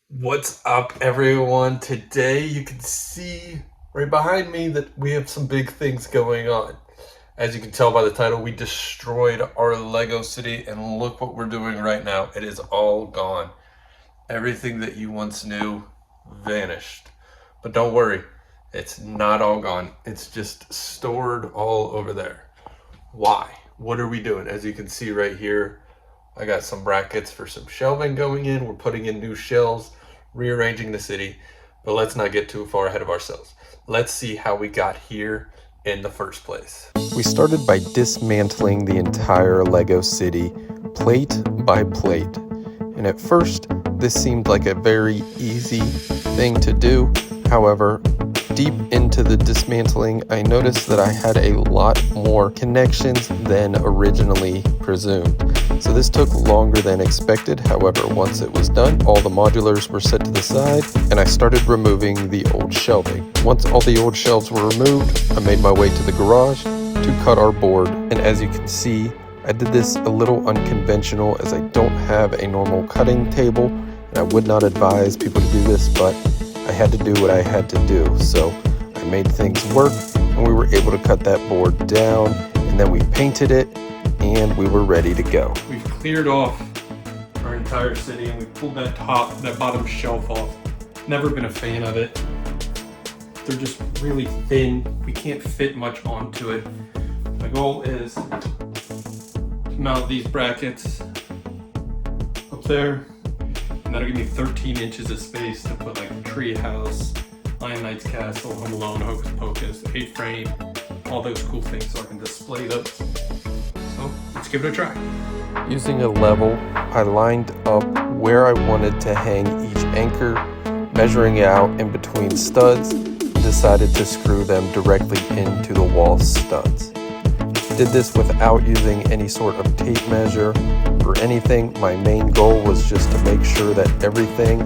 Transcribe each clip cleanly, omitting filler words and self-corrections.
What's up, everyone? Today you can see right behind me that we have some big things going on. As you can tell by the title, we destroyed our Lego city, and look what we're doing right now. It is all gone. Everything that you once knew vanished. But don't worry, it's not all gone. It's just stored all over there. Why? What are we doing? As you can see right here, I got some brackets for some shelving going in. We're putting in new shelves, rearranging the city, but let's not get too far ahead of ourselves. Let's see how we got here in the first place. We started by dismantling the entire Lego city, plate by plate. And at first, this seemed like a very easy thing to do. However, deep into the dismantling, I noticed that I had a lot more connections than originally presumed. So this took longer than expected. However, once it was done, all the modulars were set to the side and I started removing the old shelving. Once all the old shelves were removed, I made my way to the garage to cut our board. And as you can see, I did this a little unconventional as I don't have a normal cutting table, and I would not advise people to do this, but I had to do what I had to do. So I made things work and we were able to cut that board down, and then we painted it and we were ready to go. We've cleared off our entire city and we pulled that bottom shelf off. Never been a fan of it. They're just really thin. We can't fit much onto it. My goal is to mount these brackets up there, and that'll give me 13 inches of space to put like a tree house, Lion Knight's Castle, Home Alone, Hocus Pocus, 8-frame, all those cool things, so I can display those. So let's give it a try. Using a level, I lined up where I wanted to hang each anchor, measuring out in between studs, and decided to screw them directly into the wall studs. Did this without using any sort of tape measure or anything. My main goal was just to make sure that everything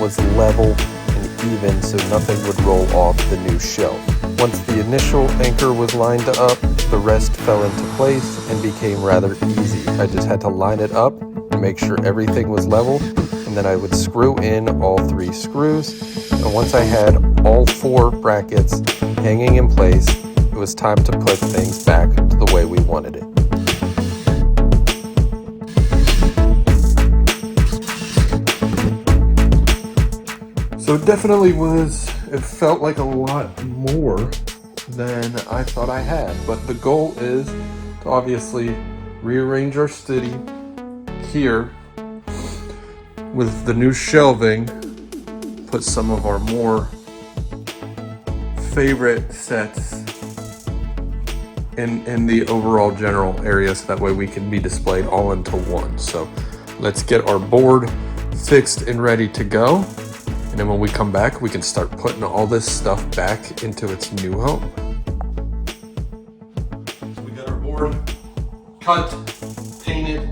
was level and even so nothing would roll off the new shelf. Once the initial anchor was lined up, the rest fell into place and became rather easy. I just had to line it up to make sure everything was level, and then I would screw in all 3 screws. And once I had all 4 brackets hanging in place, it was time to put things back to the way we wanted it. So it definitely it felt like a lot more than I thought I had. But the goal is to obviously rearrange our city here with the new shelving, put some of our more favorite sets in the overall general area, so that way we can be displayed all into one. So let's get our board fixed and ready to go, and then when we come back we can start putting all this stuff back into its new home. So we got our board cut, painted,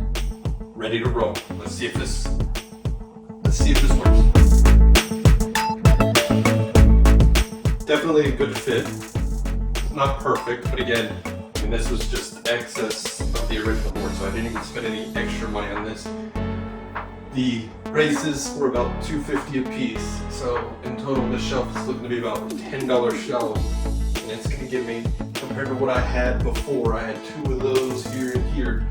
ready to roll. Let's see if this works. Definitely a good fit. Not perfect, but again, this was just excess of the original board, so I didn't even spend any extra money on this. The braces were about $2.50 a piece, so in total this shelf is looking to be about a $10 shelf, and it's going to give me, compared to what I had before, I had 2 of those here and here,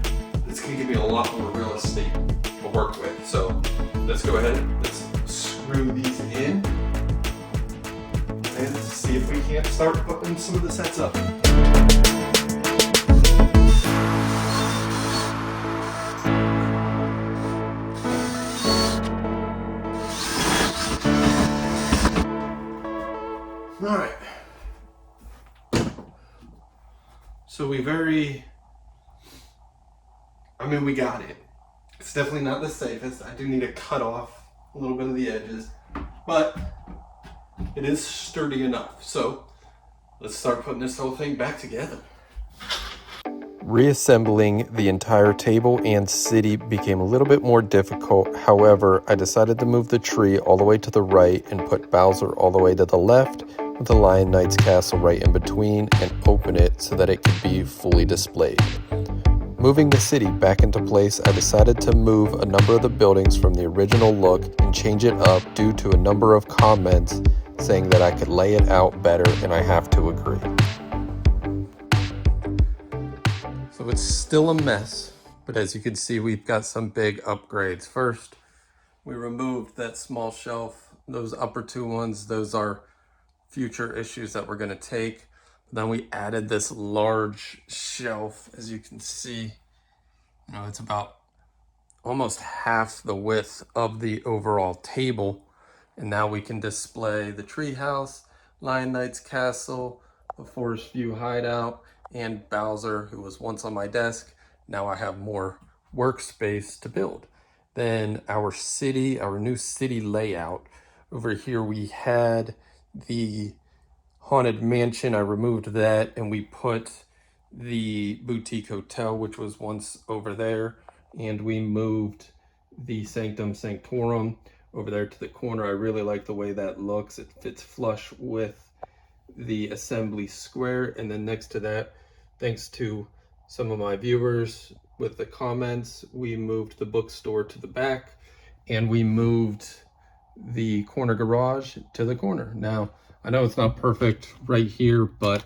it's going to give me a lot more real estate to work with. So let's go ahead, let's screw these in and see if we can't start putting some of the sets up. All right. So we got it. It's definitely not the safest. I do need to cut off a little bit of the edges, but it is sturdy enough. So let's start putting this whole thing back together. Reassembling the entire table and city became a little bit more difficult. However, I decided to move the tree all the way to the right and put Bowser all the way to the left, with the Lion Knight's castle right in between, and open it so that it could be fully displayed. Moving the city back into place, I decided to move a number of the buildings from the original look and change it up due to a number of comments saying that I could lay it out better, and I have to agree. So it's still a mess, but as you can see, we've got some big upgrades. First, we removed that small shelf. Those upper two ones, those are future issues that we're gonna take. Then we added this large shelf. As you can see, it's about almost half the width of the overall table. And now we can display the treehouse, Lion Knight's castle, the Forest View hideout, and Bowser, who was once on my desk. Now I have more workspace to build. Then our new city layout. Over here we had the Haunted Mansion. I removed that and we put the boutique hotel, which was once over there, and we moved the Sanctum Sanctorum over there to the corner. I really like the way that looks. It fits flush with the Assembly Square. And then next to that, thanks to some of my viewers with the comments, we moved the bookstore to the back and we moved the corner garage to the corner. Now, I know it's not perfect right here, but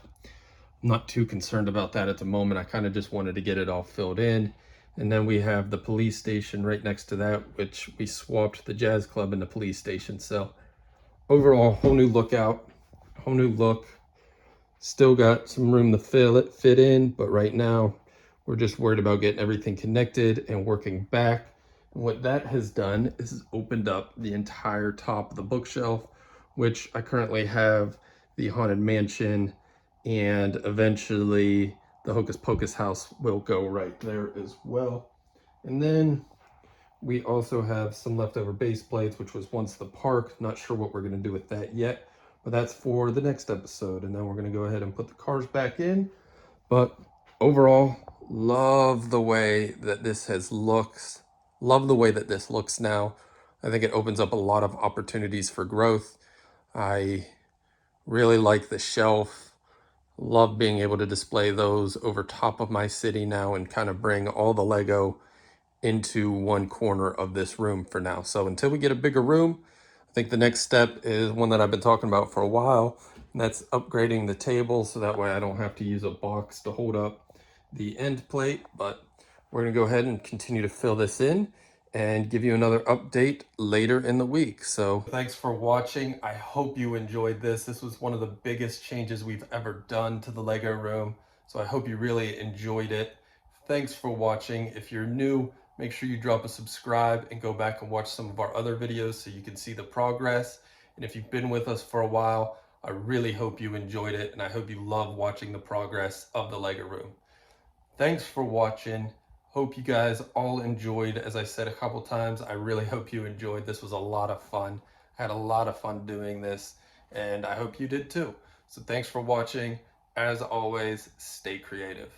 I'm not too concerned about that at the moment. I kind of just wanted to get it all filled in. And then we have the police station right next to that, which we swapped the jazz club and the police station. So overall, whole new lookout, whole new look. Still got some room to fit in, but right now we're just worried about getting everything connected and working back. And what that has done is opened up the entire top of the bookshelf, which I currently have the Haunted Mansion, and eventually the Hocus Pocus house will go right there as well. And then we also have some leftover base plates, which was once the park. Not sure what we're going to do with that yet, but that's for the next episode. And then we're going to go ahead and put the cars back in. But overall, love the way that this looks. Love the way that this looks now. I think it opens up a lot of opportunities for growth. I really like the shelf. Love being able to display those over top of my city now and kind of bring all the Lego into one corner of this room for now. So until we get a bigger room, I think the next step is one that I've been talking about for a while, and that's upgrading the table so that way I don't have to use a box to hold up the end plate. But we're gonna go ahead and continue to fill this in and give you another update later in the week. So thanks for watching. I hope you enjoyed this. This was one of the biggest changes we've ever done to the Lego room. So I hope you really enjoyed it. Thanks for watching. If you're new, make sure you drop a subscribe and go back and watch some of our other videos so you can see the progress. And if you've been with us for a while, I really hope you enjoyed it, and I hope you love watching the progress of the Lego room. Thanks for watching. Hope you guys all enjoyed. As I said a couple times, I really hope you enjoyed. This was a lot of fun. I had a lot of fun doing this, and I hope you did too. So thanks for watching. As always, stay creative.